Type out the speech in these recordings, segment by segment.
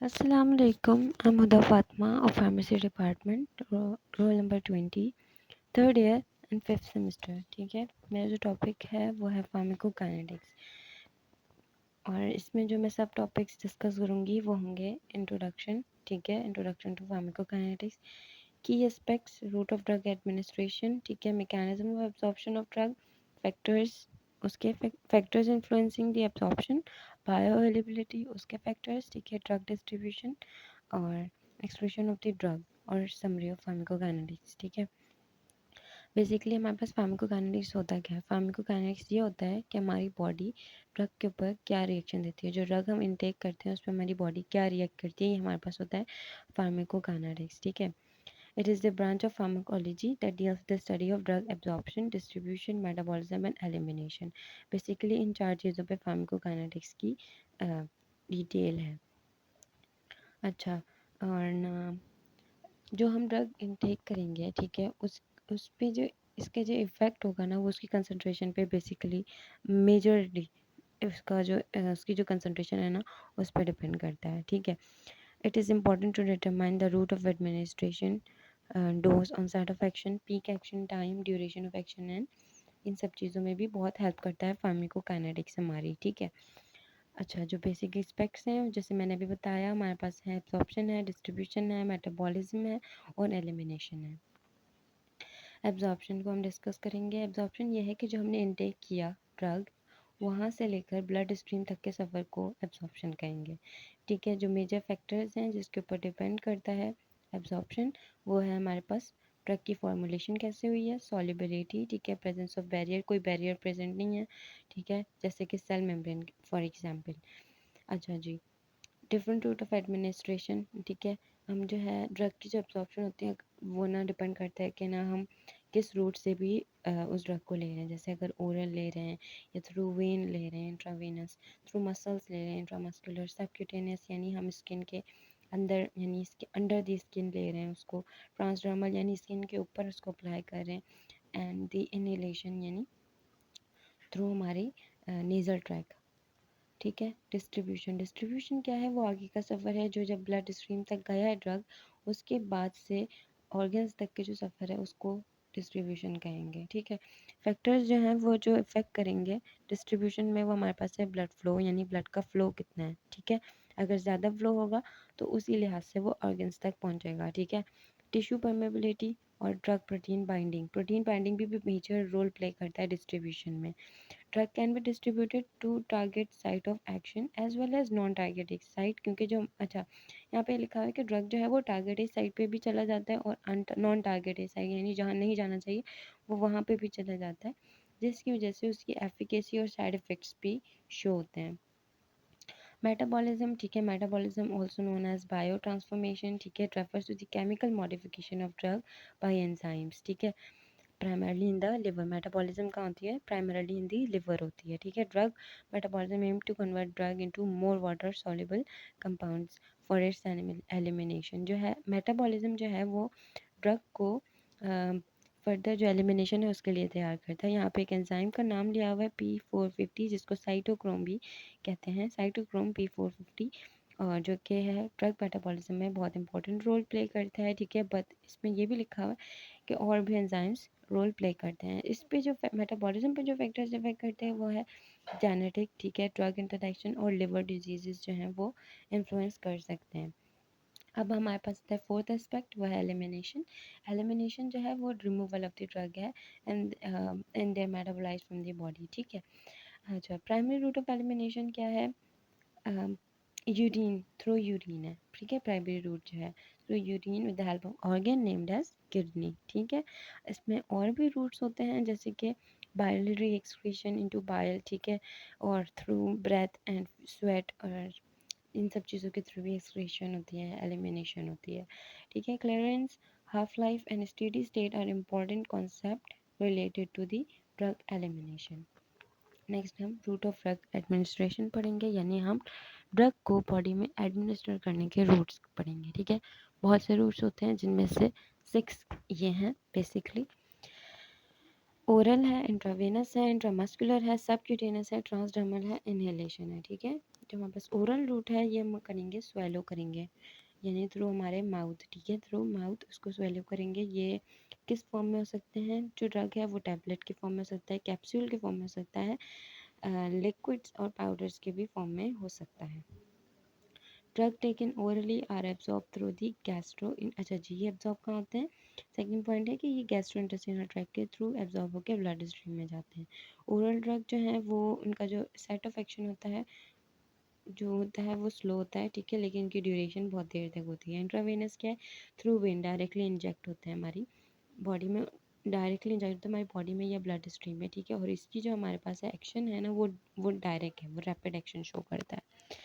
Assalamu alaikum. I'm Huda Fatma of Pharmacy Department, roll number 20, third year and fifth semester. ठीक है, मेरा जो topic है वो है फार्माकोकाइनेटिक्स, और इसमें जो मैं सब टॉपिक्स डिस्कस करूँगी वो होंगे इंट्रोडक्शन। ठीक है, introduction to pharmacokinetics, key aspects, route of drug administration, ठीक है, mechanism of absorption of drug, factors, उसके factors influencing the absorption, bioavailability, उसके फैक्टर्स, ठीक है, ड्रग डिस्ट्रीब्यूशन और एक्सप्रेशन ऑफ द ड्रग, और समरी ऑफ फार्माकोकाइनेटिक्स। ठीक है, बेसिकली हमारे पास फार्माकोकाइनेटिक्स होता क्या है। फार्माकोकाइनेटिक्स ये होता है कि हमारी बॉडी ड्रग के ऊपर क्या रिएक्शन देती है, जो ड्रग हम इनटेक करते हैं उस पर हमारी बॉडी क्या रिएक्ट करती है, ये हमारे पास होता है फार्माकोकाइनेटिक्स। ठीक है, it is the branch of pharmacology that deals with the study of drug absorption, distribution, metabolism and elimination. Basically इन चार चीज़ों पे फार्माकोकाइनेटिक्स की डिटेल है। अच्छा, और ना जो हम ड्रग इनटेक करेंगे, ठीक है, उस पे जो इसका जो इफ़ेक्ट होगा ना, वो उसकी कंसंट्रेशन पे बेसिकली मेजरली उसका जो उसकी जो कंसंट्रेशन है ना, उस पर डिपेंड करता है। ठीक है, it is important to determine the route of administration, dose, onset of action, peak action time, duration of action, and इन सब चीज़ों में भी बहुत हेल्प करता है फार्माकोकाइनेटिक्स हमारी। ठीक है, अच्छा, जो बेसिक एस्पेक्ट्स हैं जैसे मैंने अभी बताया, हमारे पास है एब्जॉर्प्शन है, डिस्ट्रीब्यूशन है, मेटाबॉलिज्म है और एलिमिनेशन है। एब्जॉर्प्शन को हम डिस्कस करेंगे। एब्जॉर्प्शन ये है कि जो हमने इनटेक किया ड्रग, वहाँ से लेकर ब्लड स्ट्रीम तक के सफ़र को एब्जॉर्प्शन कहेंगे। ठीक है, जो मेजर फैक्टर्स हैं जिसके ऊपर डिपेंड करता है एब्जॉर्प्शन, वो है हमारे पास ड्रग की फॉर्मुलेशन कैसे हुई है, सॉल्युबिलिटी, ठीक है, प्रेजेंस ऑफ बैरियर, कोई बैरियर प्रेजेंट नहीं है, ठीक है, जैसे कि सेल मेम्ब्रेन फॉर एग्जांपल। अच्छा जी, डिफरेंट रूट ऑफ एडमिनिस्ट्रेशन, ठीक है, हम जो है ड्रग की जो एब्जॉर्प्शन होती है वो ना डिपेंड करता है कि ना हम किस रूट से भी उस ड्रग को ले रहे हैं। जैसे अगर ओरल ले रहे हैं या थ्रू वेन ले रहे हैं, इंट्रावेनस, थ्रू मसल्स ले रहे हैं, इंट्रामस्कुलर, सबक्यूटेनियस यानी हम स्किन के अंदर यानी इसके अंडर दी स्किन ले रहे हैं उसको, ट्रांसडर्मल यानी स्किन के ऊपर उसको अप्लाई कर रहे हैं, एंड द इनहेलेशन यानी थ्रू हमारी नेज़ल ट्रैक। ठीक है, डिस्ट्रीब्यूशन, डिस्ट्रीब्यूशन क्या है, वो आगे का सफ़र है जो जब ब्लड स्ट्रीम तक गया है ड्रग, उसके बाद से ऑर्गन्स तक के जो सफ़र है उसको डिस्ट्रीब्यूशन कहेंगे। ठीक है, फैक्टर्स जो हैं वो जो इफ़ेक्ट करेंगे डिस्ट्रीब्यूशन में, वो हमारे पास है ब्लड फ्लो, यानी ब्लड का फ़्लो कितना है। ठीक है, अगर ज़्यादा फ्लो होगा तो उसी लिहाज से वो ऑर्गन्स तक पहुँचेगा। ठीक है, टिश्यू परमेबिलिटी और ड्रग प्रोटीन बाइंडिंग भी मेजर रोल प्ले करता है डिस्ट्रीब्यूशन में। Drug can be distributed to target site of action as well as non-targeted site, क्योंकि जो अच्छा यहाँ पे लिखा है कि ड्रग जो है वो टारगेटेड साइट पे भी चला जाता है और नॉन टारगेटेड साइट यानी जहाँ नहीं जाना चाहिए वो वहाँ पे भी चला जाता है, जिसकी वजह से उसकी एफिकेसी और साइड इफ़ेक्ट्स भी शो होते हैं। मेटाबॉलिज्म, ठीक है, metabolism also known as biotransformation, ठीक है, it refers to the chemical modification of drug by enzymes. ठीक है, primarily in the liver, metabolism कहाँ होती है, प्राइमरली इन दी लिवर होती है। ठीक है, drug metabolism aim to convert drug into more water soluble compounds for its elimination. जो है मेटाबॉलिज्म जो है वो ड्रग को फर्दर जो एलिमिनेशन है उसके लिए तैयार करता है। यहाँ पे एक एंजाइम का नाम लिया हुआ है P450, जिसको साइटोक्रोम भी कहते हैं, साइटोक्रोम P450, और जो कि है ड्रग मेटाबॉलिज्म में बहुत इंपॉर्टेंट रोल प्ले करता है। ठीक है, बट इसमें ये भी लिखा हुआ है कि और भी एंजाइम्स रोल प्ले करते हैं। इस पे जो मेटाबॉलिज्म पे जो फैक्टर्स इफेक्ट करते हैं वो है जेनेटिक, ठीक है, ड्रग इंटरेक्शन और लिवर डिजीजेस जो हैं वो इन्फ्लुएंस कर सकते हैं। अब हमारे पास है फोर्थ एस्पेक्ट, वो है एलिमिनेशन। एलिमिनेशन जो है वो रिमूवल ऑफ द ड्रग है and their metabolised from the body. ठीक है, अच्छा, प्राइमरी रूट ऑफ एलिमिनेशन क्या है, यूरिन, थ्रू यूरिन है। ठीक है, प्राइमरी रूट जो है through urine with the help of organ named as kidney. ठीक है, इसमें और भी रूट्स होते हैं जैसे कि बाइलरी एक्सक्रीशन इनटू बाइल, ठीक है, और थ्रू ब्रेथ एंड स्वेट, और इन सब चीज़ों के थ्रू भी एक्सक्रीशन होती है, एलिमिनेशन होती है। ठीक है, clearance, half life and steady state are important concept related to the drug elimination. Next हम रूट ऑफ ड्रग एडमिनिस्ट्रेशन पढ़ेंगे, यानी हम ड्रग को बॉडी में एडमिनिस्टर करने के रूट्स पढ़ेंगे। ठीक है, बहुत से रूट्स होते हैं जिनमें से 6 ये हैं बेसिकली, ओरल है, इंट्रावेनस है, इंट्रामस्कुलर है, सबक्यूटेनियस है, ट्रांसडर्मल है, इनहेलेशन है। ठीक है, जो हमारे पास ओरल रूट है ये हम करेंगे स्वेलो करेंगे, यानी थ्रू हमारे माउथ, ठीक है, थ्रू माउथ उसको स्वेलो करेंगे। ये किस फॉर्म में हो सकते हैं? जो ड्रग है वो टैबलेट के फॉर्म में हो सकता है, कैप्सूल के फॉर्म में हो सकता है, लिक्विड्स और पाउडर्स के भी फॉर्म में हो सकता है। Drug taken orally or absorb through the gastro, अच्छा जी, ये एब्जॉर्ब कहाँ होते हैं? सेकंड पॉइंट है कि ये गैस्ट्रो इंटेस्टिनल ट्रैक्ट के थ्रू एब्जॉर्ब होकर ब्लड स्ट्रीम में जाते हैं। ओरल ड्रग जो है वो उनका जो सेट ऑफ एक्शन होता है जो होता है वो स्लो होता है, ठीक है, लेकिन इनकी ड्यूरेशन बहुत देर तक होती है। इंट्रावेनस क्या है? थ्रू वेन डायरेक्टली इंजेक्ट होते हैं हमारी बॉडी में, डायरेक्टली इंजेक्ट होता है हमारी बॉडी में या ब्लड स्ट्रीम में, ठीक है, और इसकी जो हमारे पास है एक्शन है ना वो डायरेक्ट है, वो रैपिड एक्शन शो करता है।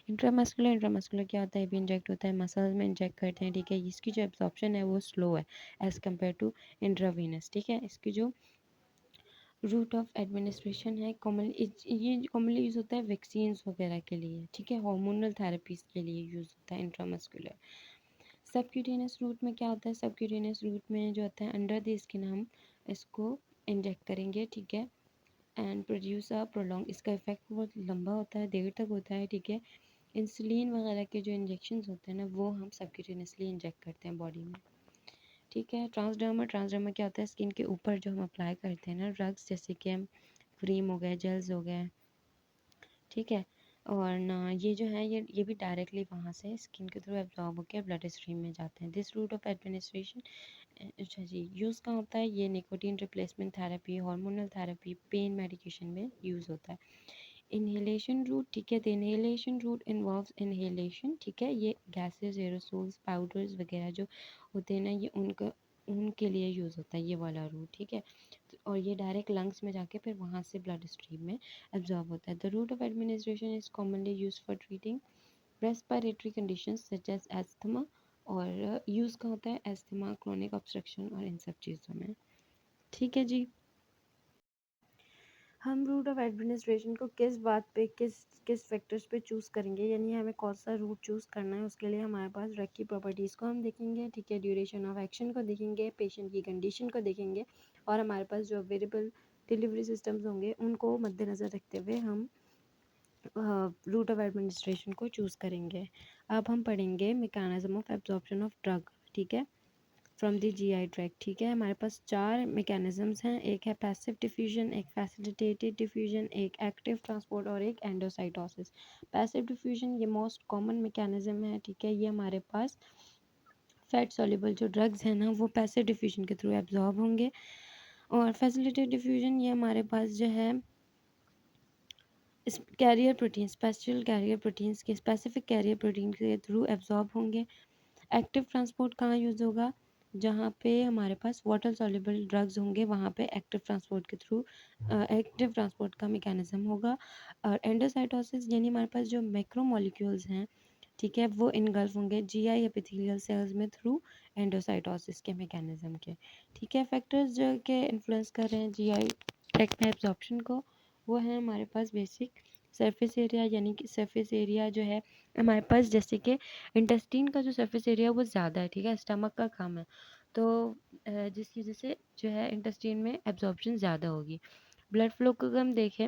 इंट्रामस्कुलर, इंट्रामस्कुलर क्या होता है? भी इंजेक्ट होता है, मसल्स में इंजेक्ट करते हैं, ठीक है, इसकी जो एब्जॉर्प्शन है वो स्लो है एज़ कम्पेयर टू इंट्रावेनस, ठीक है। इसकी जो रूट ऑफ एडमिनिस्ट्रेशन है ये कॉमनली यूज़ होता है वैक्सीन्स वगैरह के लिए, ठीक है, हार्मोनल थेरेपीज़ के लिए यूज़ होता है इंट्रामस्कुलर। सबक्यूटेनियस रूट में क्या होता है? सबक्यूटेनियस रूट में जो होता है अंडर द स्किन हम इसको इंजेक्ट करेंगे, ठीक है, एंड प्रोड्यूस अ प्रोलॉन्ग, इसका इफेक्ट बहुत लंबा होता है, देर तक होता है, ठीक है। इंसुलिन वगैरह के जो इंजेक्शंस होते हैं ना वो हम सबक्यूटेनियसली इंजेक्ट करते हैं बॉडी में, ठीक है। ट्रांसडर्मर, ट्रांसडर्मर क्या होता है? स्किन के ऊपर जो हम अप्लाई करते हैं ना ड्रग्स, जैसे कि हम क्रीम हो गए, जेल्स हो गए, ठीक है, और ना ये जो है ये भी डायरेक्टली वहाँ से स्किन के थ्रू एब्जॉर्ब होकर ब्लड स्ट्रीम में जाते हैं। दिस रूट ऑफ एडमिनिस्ट्रेशन, अच्छा जी, यूज़ कहाँ होता है? ये nicotine replacement therapy, hormonal therapy, pain medication में यूज़ होता है। इनहेलेशन रूट, ठीक है, तो इनहेलेशन रूट इन्वॉल्व्स इनहेलेशन, ठीक है, ये गैसेस, एरोसोल्स, पाउडर्स वगैरह जो होते हैं ना ये उनके लिए यूज़ होता है ये वाला रूट, ठीक है, और ये डायरेक्ट लंग्स में जाके फिर वहाँ से ब्लड स्ट्रीम में एब्जॉर्ब होता है। The route of administration is commonly use for treating respiratory conditions such as asthma, और यूज़ का होता है एस्थमा, क्रोनिक ऑब्स्ट्रक्शन और इन सब चीज़ों में, ठीक है जी। हम रूट ऑफ एडमिनिस्ट्रेशन को किस बात पे किस फैक्टर्स पे चूज़ करेंगे, यानी हमें कौन सा रूट चूज़ करना है, उसके लिए हमारे पास ड्रग की प्रॉपर्टीज़ को हम देखेंगे, ठीक है, ड्यूरेशन ऑफ एक्शन को देखेंगे, पेशेंट की कंडीशन को देखेंगे, और हमारे पास जो अवेलेबल डिलीवरी सिस्टम्स होंगे उनको मद्देनज़र रखते हुए हम रूट ऑफ एडमिनिस्ट्रेशन को चूज़ करेंगे। अब हम पढ़ेंगे mechanism of absorption of drug, ठीक है, फ्रॉम द जीआई ट्रैक्ट, ठीक है। हमारे पास 4 मैकेनिज्म्स हैं, एक है पैसिव डिफ्यूजन, एक फैसिलिटेटेड डिफ्यूजन, एक एक्टिव ट्रांसपोर्ट और एक एंडोसाइटोसिस। पैसिव डिफ्यूजन ये मोस्ट कॉमन मैकेनिज्म है, ठीक है, ये हमारे पास फैट सॉल्युबल जो ड्रग्स हैं ना वो पैसिव डिफ्यूजन के थ्रू एब्जॉर्ब होंगे, और फैसिलिटेटेड डिफ्यूजन ये हमारे पास जो है carrier protein, special carrier proteins के स्पेसिफिक कैरियर प्रोटीन के थ्रू एब्जॉर्ब होंगे। एक्टिव ट्रांसपोर्ट कहाँ यूज़ होगा? जहाँ पे हमारे पास वाटर सॉल्युबल ड्रग्स होंगे वहाँ पे एक्टिव ट्रांसपोर्ट के थ्रू एक्टिव ट्रांसपोर्ट का मैकेनिज्म होगा। और एंडोसाइटोसिस यानी हमारे पास जो मैक्रोमोलिक्यूल्स हैं, ठीक है, वो इनगल्फ होंगे जीआई एपिथेलियल सेल्स में थ्रू एंडोसाइटोसिस के मैकेनिज्म के, ठीक है। फैक्टर्स जो के इन्फ्लुएंस कर रहे हैं जीआई ट्रैक्ट में एब्जॉर्प्शन को, वो है हमारे पास बेसिक सरफेस एरिया, यानी कि सरफेस एरिया जो है हमारे पास, जैसे कि इंटेस्टाइन का जो सरफेस एरिया वो ज़्यादा है, ठीक है, स्टमक का कम है, तो जिसकी वजह से जो है इंटेस्टाइन में एब्जॉर्प्शन ज़्यादा होगी। ब्लड फ्लो को अगर हम देखें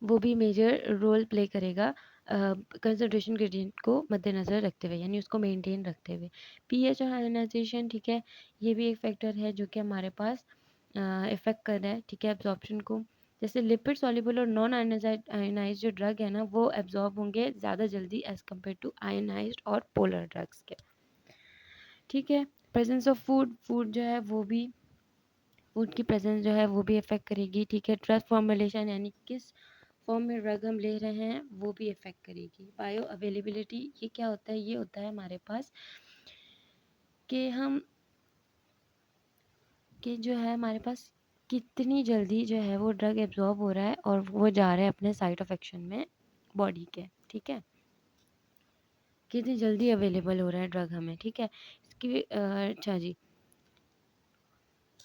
वो भी मेजर रोल प्ले करेगा कंसंट्रेशन ग्रेडियंट को मद्देनज़र रखते हुए, यानी उसको मेंटेन रखते हुए। पीएच और आयनाइजेशन, ठीक है, ये भी एक फैक्टर है जो कि हमारे पास इफ़ेक्ट कर रहा है, ठीक है, एब्जॉर्प्शन को। जैसे लिपिड सॉल्युबल और नॉन आयनाइज्ड जो ड्रग है ना वो एब्जॉर्ब होंगे ज़्यादा जल्दी एज़ कम्पेयर टू आयनाइज्ड और पोलर ड्रग्स के, ठीक है। प्रेजेंस ऑफ फूड जो है वो भी, फूड की प्रेजेंस जो है वो भी इफ़ेक्ट करेगी, ठीक है। ड्रग फॉर्मुलेशन यानी किस फॉर्म में ड्रग हम ले रहे हैं वो भी इफ़ेक्ट करेगी। बायो अवेलेबिलिटी ये क्या होता है? ये होता है हमारे पास कि हम कि जो है हमारे पास कितनी जल्दी जो है वो ड्रग एब्जॉर्ब हो रहा है और वो जा रहा है अपने साइट ऑफ एक्शन में बॉडी के, ठीक है, कितनी जल्दी अवेलेबल हो रहा है ड्रग हमें, ठीक है। इसकी अच्छा जी,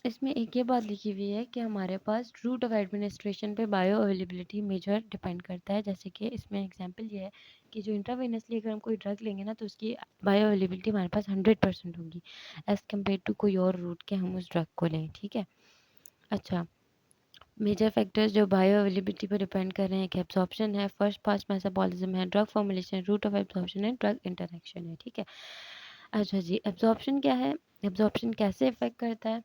इसमें एक ये बात लिखी हुई है कि हमारे पास रूट ऑफ एडमिनिस्ट्रेशन पे बायो अवेलेबिलिटी मेजर डिपेंड करता है, जैसे कि इसमें एग्जांपल ये है कि जो इंट्रावेनसली अगर हम कोई ड्रग लेंगे ना तो उसकी बायो अवेलेबिलिटी हमारे पास 100% होगी एज़ कम्पेयर टू कोई और रूट के हम उस ड्रग को लें, ठीक है। अच्छा, मेजर फैक्टर्स जो बायो अवेलेबिलिटी पर डिपेंड कर रहे हैं कि एब्जॉर्प्शन है, फर्स्ट पास मेटाबॉलिज्म है, drug formulation, route of absorption है, ड्रग इंटरेक्शन है। ठीक है, अच्छा जी, एब्जॉर्प्शन क्या है, एब्जॉर्प्शन कैसे इफेक्ट करता है?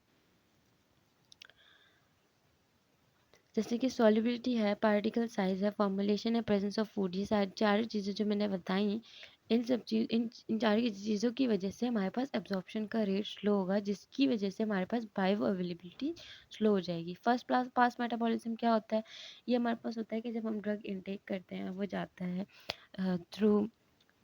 जैसे कि सॉल्युबिलिटी है, पार्टिकल साइज है, फॉर्मुलेशन है, प्रेजेंस ऑफ फूड, ये सारी चार चीज़ें जो मैंने बताई, इन सब चीज इन चार चीज़ों की वजह से हमारे पास एब्जॉर्प्शन का रेट स्लो होगा, जिसकी वजह से हमारे पास बायो अवेलेबिलिटी स्लो हो जाएगी। फर्स्ट पास मेटाबॉलिज्म क्या होता है? ये हमारे पास होता है कि जब हम ड्रग इनटेक करते हैं वो जाता है थ्रू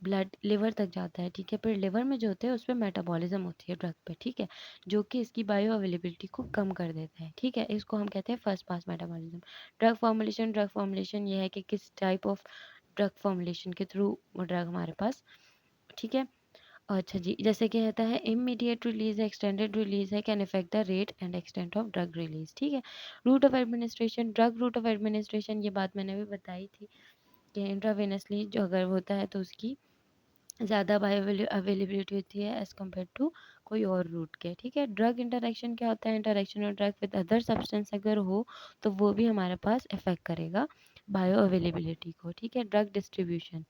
ब्लड लिवर तक जाता है। ठीक है, फिर लिवर में जो होते हैं उस पर मेटाबॉलिज्म होती है ड्रग पे। ठीक है, जो कि इसकी बायो अवेलेबिलिटी को कम कर देता है। ठीक है, इसको हम कहते हैं first pass metabolism. Drug formulation ये है कि किस टाइप ऑफ ड्रग फॉर्मुलेशन के थ्रू वो ड्रग हमारे पास। ठीक है, अच्छा जी, जैसे कि कहता है इमीडिएट रिलीज है, एक्सटेंडेड रिलीज है, can affect the rate and extent of drug release. ठीक है, route of administration, drug route of administration, ये बात मैंने भी बताई थी कि इंट्रावेनसली जो अगर होता है तो उसकी ज़्यादा बायो अवेलेबिलिटी होती है एज़ कम्पेयर टू कोई और रूट के। ठीक है, ड्रग इंटरेक्शन क्या होता है? Interaction of drug with other substance अगर हो तो वो भी हमारे पास इफेक्ट करेगा बायो अवेलेबिलिटी को। ठीक है, ड्रग डिस्ट्रीब्यूशन,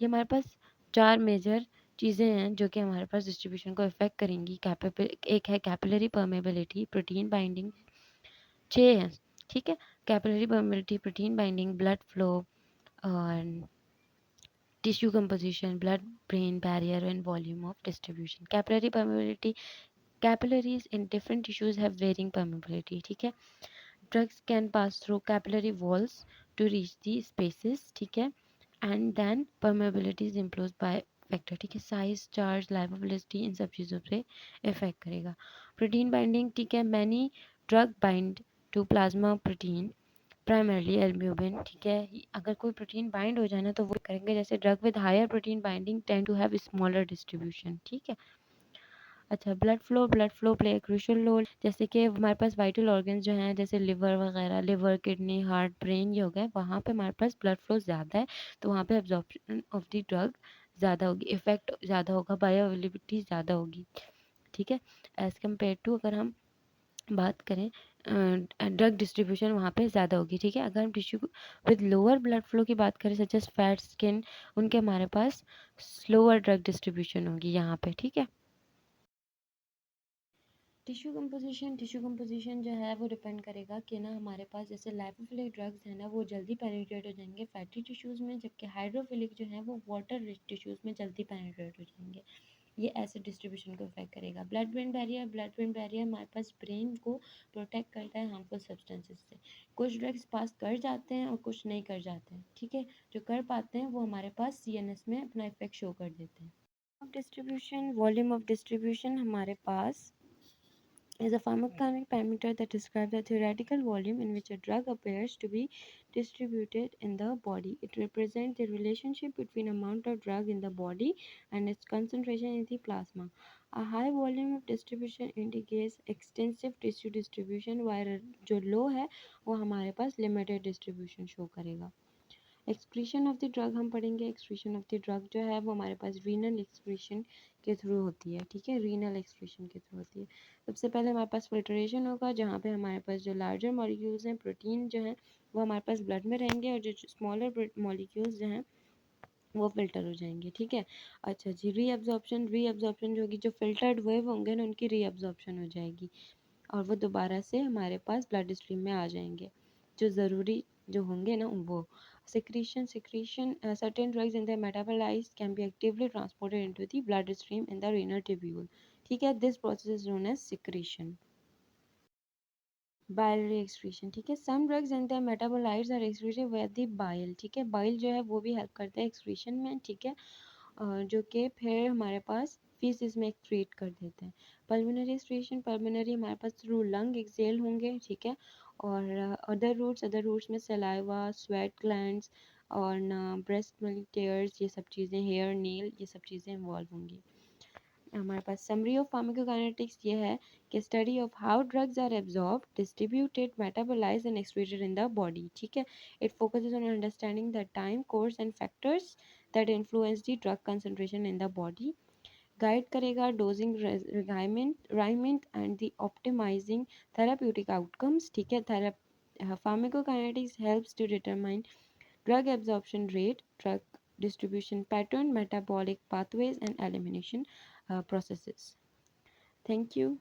ये हमारे पास चार मेजर चीज़ें हैं जो कि हमारे पास डिस्ट्रीब्यूशन को इफेक्ट करेंगी। एक है कैपिलरी परमेबिलिटी, प्रोटीन बाइंडिंग, छः है। ठीक है, capillary permeability, protein binding, blood flow और tissue composition, blood brain barrier, and volume of distribution. Capillary permeability, capillaries in different tissues have varying permeability. ठीक है, drugs can pass through capillary walls to reach the spaces. ठीक है, and then permeability is influenced by factor. ठीक है, size, charge, liveability, इन सब चीज़ों पे effect करेगा। प्रोटीन बाइंडिंग, ठीक है, many drug bind to plasma protein primarily albumin. ठीक है, अगर कोई प्रोटीन बाइंड हो जाए ना तो वो करेंगे, जैसे drug with higher protein binding tend to have smaller distribution. ठीक है, अच्छा, blood flow play crucial role, जैसे कि हमारे पास वाइटल ऑर्गन्स जो हैं जैसे लिवर वगैरह, लिवर, किडनी, हार्ट, ब्रेन, ये हो गए, वहाँ पे हमारे पास ब्लड फ्लो ज़्यादा है तो वहाँ पे एब्जॉर्प्शन ऑफ द ड्रग ज़्यादा होगी, इफेक्ट ज़्यादा होगा, बायो अवेलेबिलिटी ज़्यादा होगी। ठीक है, एज़ कम्पेयर टू अगर हम बात करें ड्रग डिस्ट्रीब्यूशन वहाँ पे ज़्यादा होगी। ठीक है, अगर हम tissue with lower blood flow की बात करें सच एज फैट, स्किन, उनके हमारे पास स्लोअर ड्रग डिस्ट्रीब्यूशन होगी यहाँ पे। ठीक है, टिश्यू कंपोजिशन जो है वो डिपेंड करेगा कि ना हमारे पास जैसे लाइपोफिलिक ड्रग्स हैं ना वो जल्दी पेनिट्रेट हो जाएंगे फैटी टिश्यूज़ में, जबकि हाइड्रोफिलिक जो है वो वाटर रिच टिश्यूज़ में जल्दी पेनिट्रेट हो जाएंगे। ये ऐसे डिस्ट्रीब्यूशन को इफेक्ट करेगा। ब्लड ब्रेन बैरियर हमारे पास ब्रेन को प्रोटेक्ट करता है हार्मफुल सब्सटेंसेस से। कुछ ड्रग्स पास कर जाते हैं और कुछ नहीं कर जाते हैं। ठीक है, जो कर पाते हैं वो हमारे पास सीएनएस में अपना इफेक्ट शो कर देते हैं। डिस्ट्रीब्यूशन, वॉल्यूम ऑफ डिस्ट्रीब्यूशन हमारे पास is a pharmacodynamic parameter that describes the theoretical volume in which a drug appears to be distributed in the body. It represents the relationship between amount of drug in the body and its concentration in the plasma. A high volume of distribution indicates extensive tissue distribution, while जो low है वो हमारे पास limited distribution show करेगा। Excretion of the drug हम पढ़ेंगे। Excretion of the drug जो है वो हमारे पास रीनल एक्सक्रीशन के थ्रू होती है। ठीक है, रीनल एक्सक्रीशन के थ्रू होती है। सबसे पहले हमारे पास फिल्ट्रेशन होगा, जहाँ पे हमारे पास जो लार्जर मॉलिक्यूल्स हैं, प्रोटीन जो हैं, वो हमारे पास ब्लड में रहेंगे और जो स्मॉलर मॉलिक्यूल्स जो हैं वो फिल्टर हो जाएंगे। ठीक है, अच्छा जी, रीअब्जॉर्प्शन जो होगी, जो फिल्टर्ड वेव होंगे ना उनकी रीअब्जॉर्प्शन हो जाएगी और वो दोबारा से हमारे पास ब्लड स्ट्रीम में आ जाएंगे, जो ज़रूरी जो होंगे ना वो। Secretion, certain drugs in their metabolized can be actively transported into the bloodstream in the renal tubule. ठीक है, this process is known as secretion. Biliary excretion, ठीक है, some drugs and their metabolites are excreted via the bile. ठीक है, bile जो है वो भी हेल्प करता है एक्सक्रीशन में। ठीक है, जो कि फिर हमारे पास फीसिस में एक्सक्रीट कर देते हैं। पल्मोनरी एक्सक्रीशन, पल्मोनरी हमारे पास थ्रू लंग एक्सेल होंगे। ठीक है, और अदर रूट्स में सलाइवा, स्वेट ग्लैंड्स और ब्रेस्ट मिल्क टेयर्स, ये सब चीज़ें, हेयर, नील, ये सब चीज़ें इन्वॉल्व होंगी। हमारे पास समरी ऑफ फार्माकोकाइनेटिक्स ये है कि study of how drugs are absorb, distributed, metabolised and excreted in the body. ठीक है, it focuses on understanding the time course and factors that influence the drug concentration in the body. Guide करेगा dosing राइमेंट and the optimising therapeutic outcomes. ठीक है, Pharmacokinetics helps to determine drug absorption rate, drug distribution pattern, metabolic pathways, and elimination processes. Thank you.